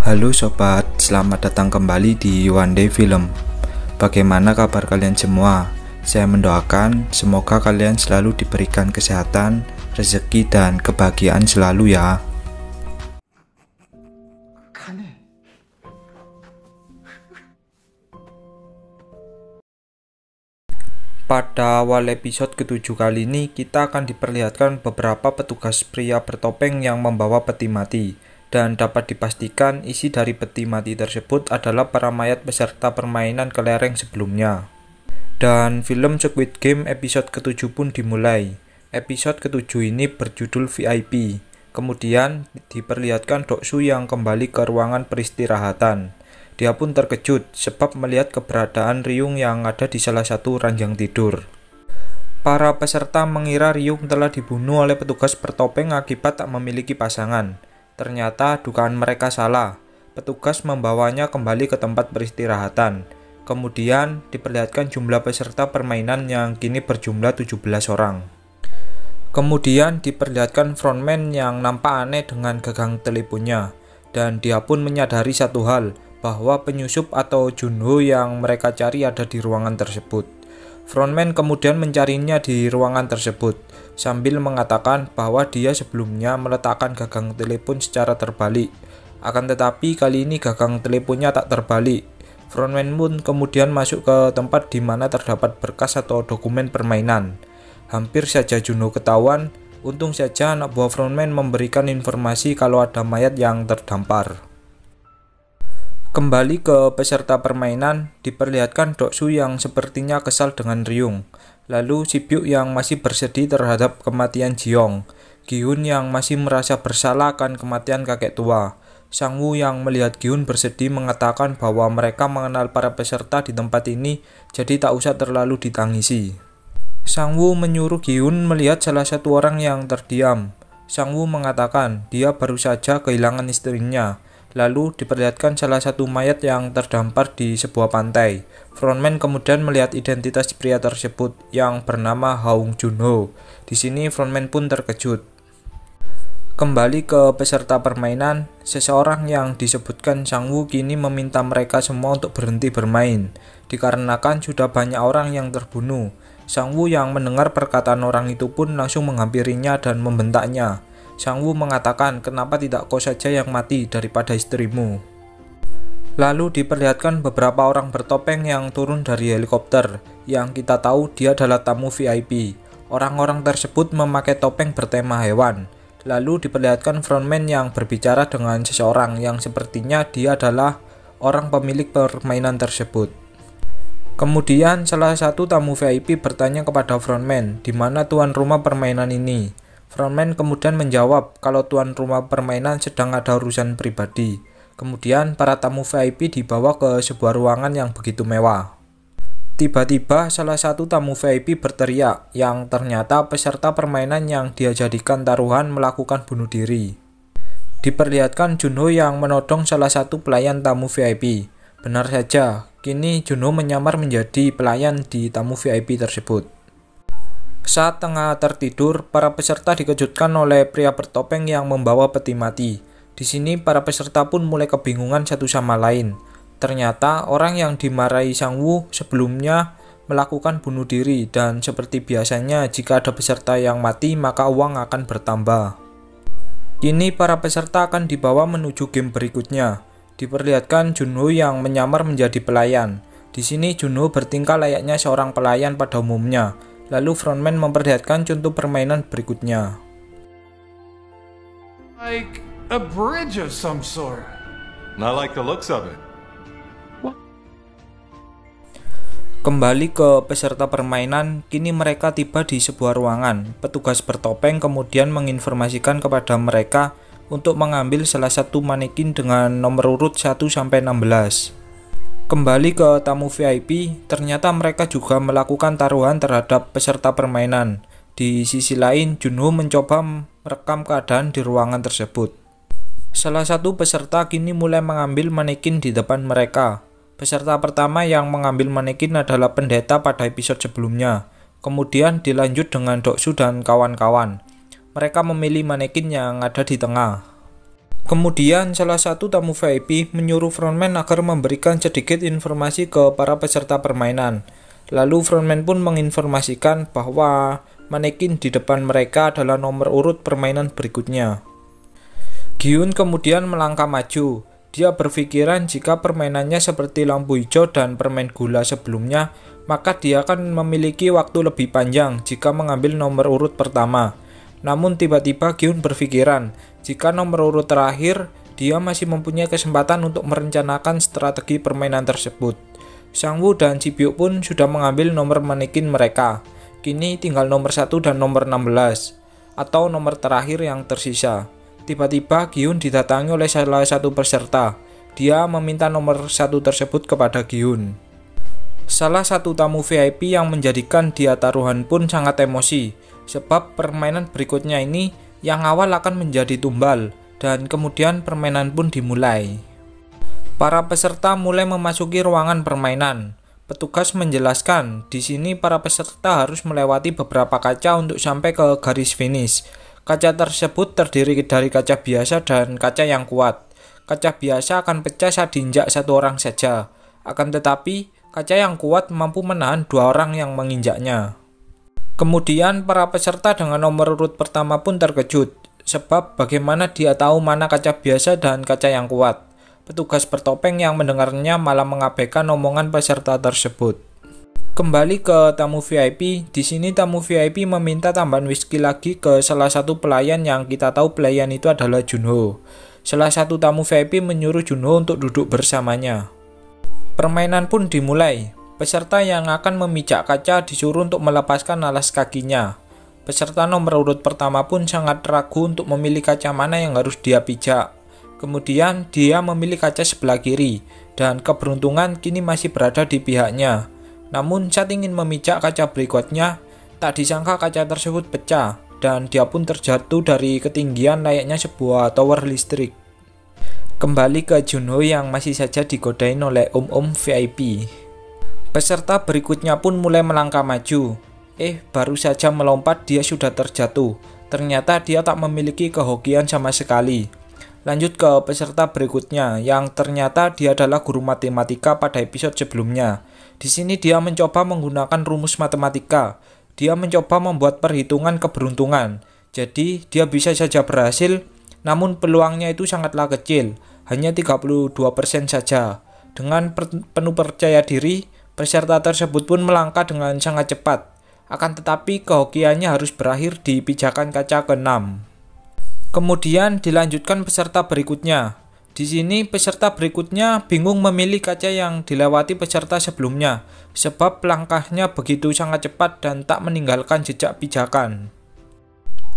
Halo sobat, selamat datang kembali di One Day Film. Bagaimana kabar kalian semua? Saya mendoakan semoga kalian selalu diberikan kesehatan, rezeki, dan kebahagiaan selalu ya. Pada awal episode ke-7 kali ini, kita akan diperlihatkan beberapa petugas pria bertopeng yang membawa peti mati. Dan dapat dipastikan isi dari peti mati tersebut adalah para mayat peserta permainan kelereng sebelumnya. Dan film Squid Game episode ke-7 pun dimulai. Episode ke-7 ini berjudul VIP. Kemudian diperlihatkan Doksu yang kembali ke ruangan peristirahatan. Dia pun terkejut sebab melihat keberadaan Ryung yang ada di salah satu ranjang tidur. Para peserta mengira Ryung telah dibunuh oleh petugas bertopeng akibat tak memiliki pasangan. Ternyata dugaan mereka salah. Petugas membawanya kembali ke tempat peristirahatan. Kemudian diperlihatkan jumlah peserta permainan yang kini berjumlah 17 orang. Kemudian diperlihatkan frontman yang nampak aneh dengan gagang teleponnya. Dan dia pun menyadari satu hal, bahwa penyusup atau Junho yang mereka cari ada di ruangan tersebut. Frontman kemudian mencarinya di ruangan tersebut, sambil mengatakan bahwa dia sebelumnya meletakkan gagang telepon secara terbalik. Akan tetapi kali ini gagang teleponnya tak terbalik. Frontman pun kemudian masuk ke tempat di mana terdapat berkas atau dokumen permainan. Hampir saja Junho ketahuan, untung saja anak buah frontman memberikan informasi kalau ada mayat yang terdampar. Kembali ke peserta permainan, diperlihatkan Doksu yang sepertinya kesal dengan Ryung. Lalu Si Byuk yang masih bersedih terhadap kematian Jiong. Gi-hun yang masih merasa bersalah akan kematian kakek tua. Sang-woo yang melihat Gi-hun bersedih mengatakan bahwa mereka mengenal para peserta di tempat ini, jadi tak usah terlalu ditangisi. Sang-woo menyuruh Gi-hun melihat salah satu orang yang terdiam. Sang-woo mengatakan dia baru saja kehilangan istrinya. Lalu diperlihatkan salah satu mayat yang terdampar di sebuah pantai. Frontman kemudian melihat identitas pria tersebut yang bernama Hong Junho. Di sini frontman pun terkejut. Kembali ke peserta permainan, seseorang yang disebutkan Sang-woo kini meminta mereka semua untuk berhenti bermain, dikarenakan sudah banyak orang yang terbunuh. Sang-woo yang mendengar perkataan orang itu pun langsung menghampirinya dan membentaknya. Sang-woo mengatakan, kenapa tidak kau saja yang mati daripada istrimu. Lalu diperlihatkan beberapa orang bertopeng yang turun dari helikopter, yang kita tahu dia adalah tamu VIP. Orang-orang tersebut memakai topeng bertema hewan. Lalu diperlihatkan frontman yang berbicara dengan seseorang yang sepertinya dia adalah orang pemilik permainan tersebut. Kemudian salah satu tamu VIP bertanya kepada frontman, di mana tuan rumah permainan ini. Frontman kemudian menjawab kalau tuan rumah permainan sedang ada urusan pribadi. Kemudian para tamu VIP dibawa ke sebuah ruangan yang begitu mewah. Tiba-tiba salah satu tamu VIP berteriak yang ternyata peserta permainan yang dia jadikan taruhan melakukan bunuh diri. Diperlihatkan Junho yang menodong salah satu pelayan tamu VIP. Benar saja, kini Junho menyamar menjadi pelayan di tamu VIP tersebut. Saat tengah tertidur, para peserta dikejutkan oleh pria bertopeng yang membawa peti mati. Di sini para peserta pun mulai kebingungan satu sama lain. Ternyata orang yang dimarahi Sang-woo sebelumnya melakukan bunuh diri dan seperti biasanya jika ada peserta yang mati maka uang akan bertambah. Kini para peserta akan dibawa menuju game berikutnya. Diperlihatkan Junho yang menyamar menjadi pelayan. Di sini Junho bertingkah layaknya seorang pelayan pada umumnya. Lalu frontman memperlihatkan contoh permainan berikutnya. Like a bridge of some sort. Not like the looks of it. Kembali ke peserta permainan, kini mereka tiba di sebuah ruangan. Petugas bertopeng kemudian menginformasikan kepada mereka untuk mengambil salah satu manekin dengan nomor urut 1-16. Kembali ke tamu VIP, ternyata mereka juga melakukan taruhan terhadap peserta permainan. Di sisi lain, Junho mencoba merekam keadaan di ruangan tersebut. Salah satu peserta kini mulai mengambil manekin di depan mereka. Peserta pertama yang mengambil manekin adalah pendeta pada episode sebelumnya. Kemudian dilanjut dengan Doksu dan kawan-kawan. Mereka memilih manekin yang ada di tengah. Kemudian salah satu tamu VIP menyuruh frontman agar memberikan sedikit informasi ke para peserta permainan. Lalu frontman pun menginformasikan bahwa manekin di depan mereka adalah nomor urut permainan berikutnya. Gi-hun kemudian melangkah maju. Dia berpikiran jika permainannya seperti lampu hijau dan permen gula sebelumnya, maka dia akan memiliki waktu lebih panjang jika mengambil nomor urut pertama. Namun tiba-tiba Gi-hun berpikiran, jika nomor urut terakhir, dia masih mempunyai kesempatan untuk merencanakan strategi permainan tersebut. Sang-woo dan Si-byuk pun sudah mengambil nomor manekin mereka. Kini tinggal nomor 1 dan nomor 16, atau nomor terakhir yang tersisa. Tiba-tiba Gi-hun didatangi oleh salah satu peserta. Dia meminta nomor 1 tersebut kepada Gi-hun. Salah satu tamu VIP yang menjadikan dia taruhan pun sangat emosi, sebab permainan berikutnya ini yang awal akan menjadi tumbal, dan kemudian permainan pun dimulai. Para peserta mulai memasuki ruangan permainan. Petugas menjelaskan, di sini para peserta harus melewati beberapa kaca untuk sampai ke garis finish. Kaca tersebut terdiri dari kaca biasa dan kaca yang kuat. Kaca biasa akan pecah saat diinjak satu orang saja. Akan tetapi, kaca yang kuat mampu menahan 2 orang yang menginjaknya. Kemudian para peserta dengan nomor urut pertama pun terkejut, sebab bagaimana dia tahu mana kaca biasa dan kaca yang kuat. Petugas bertopeng yang mendengarnya malah mengabaikan omongan peserta tersebut. Kembali ke tamu VIP, di sini tamu VIP meminta tambahan whisky lagi ke salah satu pelayan yang kita tahu pelayan itu adalah Junho. Salah satu tamu VIP menyuruh Junho untuk duduk bersamanya. Permainan pun dimulai. Peserta yang akan memijak kaca disuruh untuk melepaskan alas kakinya. Peserta nomor urut pertama pun sangat ragu untuk memilih kaca mana yang harus dia pijak. Kemudian dia memilih kaca sebelah kiri, dan keberuntungan kini masih berada di pihaknya. Namun saat ingin memijak kaca berikutnya, tak disangka kaca tersebut pecah, dan dia pun terjatuh dari ketinggian layaknya sebuah tower listrik. Kembali ke Junho yang masih saja digodain oleh om-om VIP. Peserta berikutnya pun mulai melangkah maju. Baru saja melompat dia sudah terjatuh. Ternyata dia tak memiliki kehokian sama sekali. Lanjut ke peserta berikutnya, yang ternyata dia adalah guru matematika pada episode sebelumnya. Di sini dia mencoba menggunakan rumus matematika. Dia mencoba membuat perhitungan keberuntungan. Jadi dia bisa saja berhasil, namun peluangnya itu sangatlah kecil, hanya 32% saja. Dengan penuh percaya diri, peserta tersebut pun melangkah dengan sangat cepat. Akan tetapi kehokiannya harus berakhir di pijakan kaca ke-6. Kemudian dilanjutkan peserta berikutnya. Di sini peserta berikutnya bingung memilih kaca yang dilewati peserta sebelumnya, sebab langkahnya begitu sangat cepat dan tak meninggalkan jejak pijakan.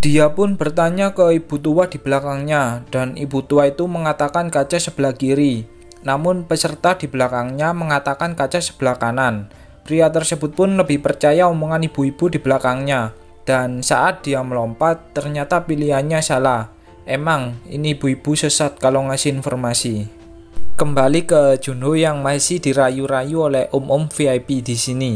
Dia pun bertanya ke ibu tua di belakangnya, dan ibu tua itu mengatakan kaca sebelah kiri. Namun peserta di belakangnya mengatakan kaca sebelah kanan. Pria tersebut pun lebih percaya omongan ibu-ibu di belakangnya. Dan saat dia melompat, ternyata pilihannya salah. Emang, ini ibu-ibu sesat kalau ngasih informasi. Kembali ke Junho yang masih dirayu-rayu oleh om-om VIP di sini.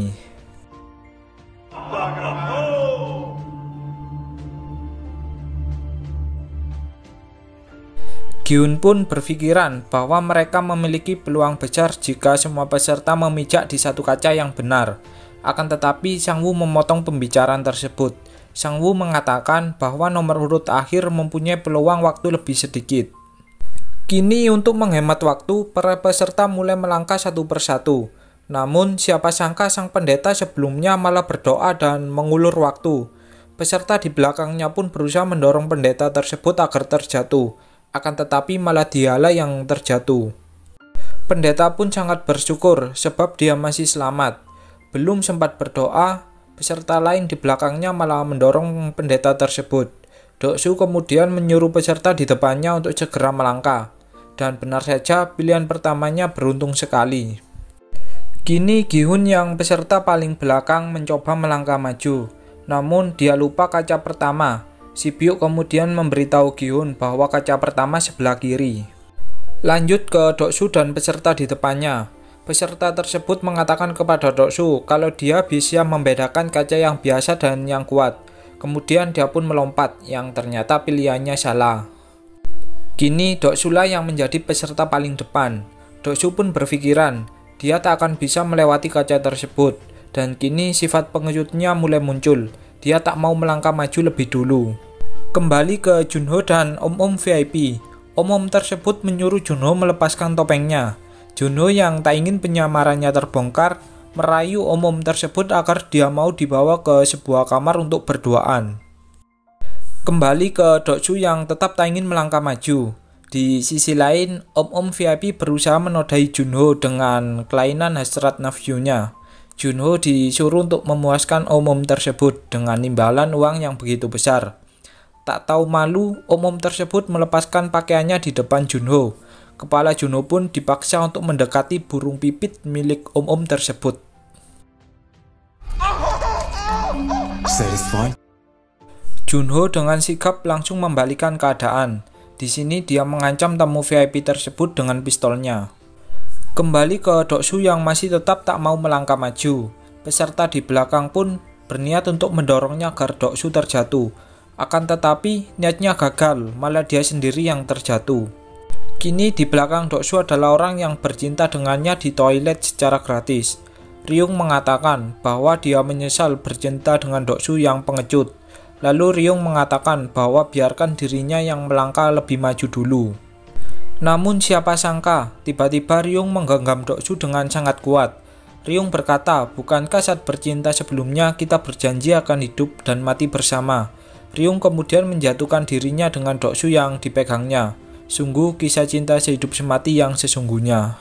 Gi-hun pun berpikiran bahwa mereka memiliki peluang besar jika semua peserta memijak di satu kaca yang benar. Akan tetapi Sang-woo memotong pembicaraan tersebut. Sang-woo mengatakan bahwa nomor urut akhir mempunyai peluang waktu lebih sedikit. Kini untuk menghemat waktu, para peserta mulai melangkah satu persatu. Namun siapa sangka sang pendeta sebelumnya malah berdoa dan mengulur waktu. Peserta di belakangnya pun berusaha mendorong pendeta tersebut agar terjatuh. Akan tetapi malah dialah yang terjatuh. Pendeta pun sangat bersyukur sebab dia masih selamat. Belum sempat berdoa, peserta lain di belakangnya malah mendorong pendeta tersebut. Doksu kemudian menyuruh peserta di depannya untuk segera melangkah. Dan benar saja pilihan pertamanya beruntung sekali. Kini Gi-hun yang peserta paling belakang mencoba melangkah maju. Namun dia lupa kaca pertama. Si-byuk kemudian memberitahu Gi-hun bahwa kaca pertama sebelah kiri. Lanjut ke Doksu dan peserta di depannya. Peserta tersebut mengatakan kepada Doksu kalau dia bisa membedakan kaca yang biasa dan yang kuat. Kemudian dia pun melompat, yang ternyata pilihannya salah. Kini Doksula yang menjadi peserta paling depan. Doksu pun berpikiran, dia tak akan bisa melewati kaca tersebut. Dan kini sifat pengejutnya mulai muncul. Dia tak mau melangkah maju lebih dulu. Kembali ke Junho dan Om-Om VIP. Om-Om tersebut menyuruh Junho melepaskan topengnya. Junho yang tak ingin penyamarannya terbongkar, merayu Om-Om tersebut agar dia mau dibawa ke sebuah kamar untuk berduaan. Kembali ke Doksu yang tetap tak ingin melangkah maju. Di sisi lain, Om-Om VIP berusaha menodai Junho dengan kelainan hasrat nafsunya. Junho disuruh untuk memuaskan Om-Om tersebut dengan imbalan uang yang begitu besar. Tak tahu malu, Om-Om tersebut melepaskan pakaiannya di depan Junho. Kepala Junho pun dipaksa untuk mendekati burung pipit milik Om-Om tersebut. Satisfied? Junho dengan sigap langsung membalikan keadaan. Di sini dia mengancam tamu VIP tersebut dengan pistolnya. Kembali ke Doksu yang masih tetap tak mau melangkah maju. Peserta di belakang pun berniat untuk mendorongnya agar Doksu terjatuh. Akan tetapi niatnya gagal, malah dia sendiri yang terjatuh. Kini di belakang Doksu adalah orang yang bercinta dengannya di toilet secara gratis. Ryung mengatakan bahwa dia menyesal bercinta dengan Doksu yang pengecut. Lalu Ryung mengatakan bahwa biarkan dirinya yang melangkah lebih maju dulu. Namun siapa sangka, tiba-tiba Ryung menggenggam Doksu dengan sangat kuat. Ryung berkata, bukankah saat bercinta sebelumnya kita berjanji akan hidup dan mati bersama? Ryung kemudian menjatuhkan dirinya dengan Doksu yang dipegangnya. Sungguh kisah cinta sehidup semati yang sesungguhnya.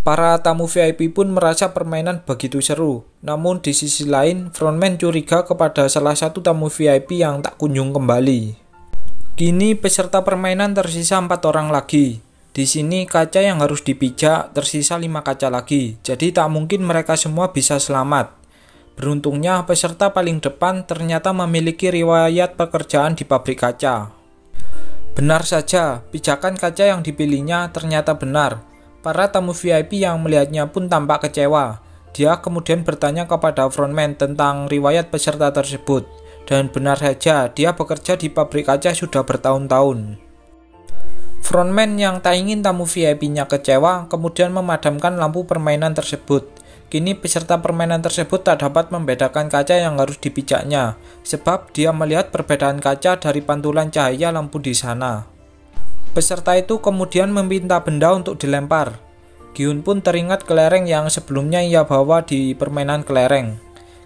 Para tamu VIP pun merasa permainan begitu seru. Namun di sisi lain, frontman curiga kepada salah satu tamu VIP yang tak kunjung kembali. Kini peserta permainan tersisa 4 orang lagi. Di sini kaca yang harus dipijak tersisa 5 kaca lagi. Jadi tak mungkin mereka semua bisa selamat. Beruntungnya peserta paling depan ternyata memiliki riwayat pekerjaan di pabrik kaca. Benar saja, pijakan kaca yang dipilihnya ternyata benar. Para tamu VIP yang melihatnya pun tampak kecewa. Dia kemudian bertanya kepada frontman tentang riwayat peserta tersebut. Dan benar saja, dia bekerja di pabrik kaca sudah bertahun-tahun. Frontman yang tak ingin tamu VIP-nya kecewa, kemudian memadamkan lampu permainan tersebut. Kini peserta permainan tersebut tak dapat membedakan kaca yang harus dipijaknya, sebab dia melihat perbedaan kaca dari pantulan cahaya lampu di sana. Peserta itu kemudian meminta benda untuk dilempar. Gyun pun teringat kelereng yang sebelumnya ia bawa di permainan kelereng.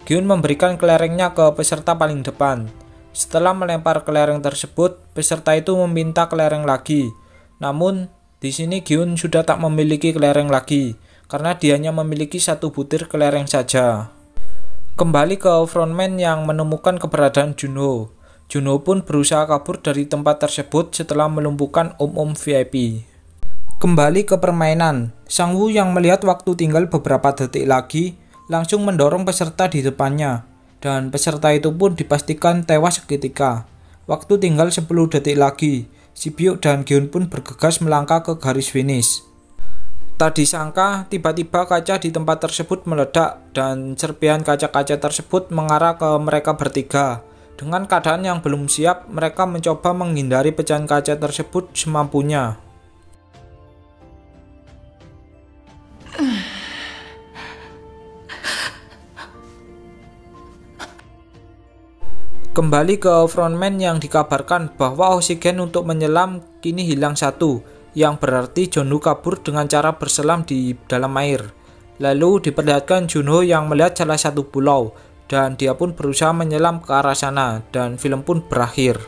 Gyun memberikan kelerengnya ke peserta paling depan. Setelah melempar kelereng tersebut, peserta itu meminta kelereng lagi. Namun, di sini Gyun sudah tak memiliki kelereng lagi, karena dia hanya memiliki 1 butir kelereng saja. Kembali ke frontman yang menemukan keberadaan Junho. Junho pun berusaha kabur dari tempat tersebut setelah melumpuhkan Om-Om VIP. Kembali ke permainan, Sang Woo yang melihat waktu tinggal beberapa detik lagi, langsung mendorong peserta di depannya. Dan peserta itu pun dipastikan tewas seketika. Waktu tinggal 10 detik lagi, Si Byuk dan Gyun pun bergegas melangkah ke garis finish. Tak disangka, tiba-tiba kaca di tempat tersebut meledak dan serpihan kaca-kaca tersebut mengarah ke mereka bertiga. Dengan keadaan yang belum siap, mereka mencoba menghindari pecahan kaca tersebut semampunya. Kembali ke frontman yang dikabarkan bahwa oksigen untuk menyelam kini hilang 1, yang berarti Junho kabur dengan cara berselam di dalam air. Lalu diperlihatkan Junho yang melihat salah satu pulau, dan dia pun berusaha menyelam ke arah sana, dan film pun berakhir.